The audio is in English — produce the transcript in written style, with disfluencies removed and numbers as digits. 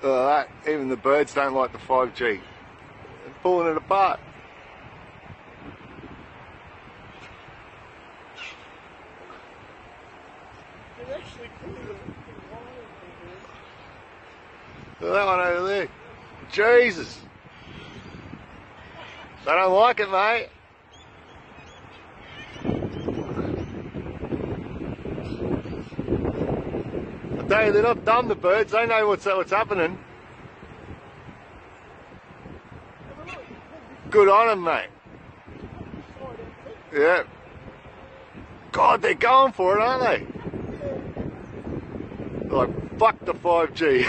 Even the birds don't like the 5G. They're pulling it apart. They're actually pulling it. Look at that one over there. Jesus. They don't like it, mate. I tell you, they're not dumb, the birds. They know what's happening. Good on them, mate. Yeah. God, they're going for it, aren't they? They're like, fuck the 5G.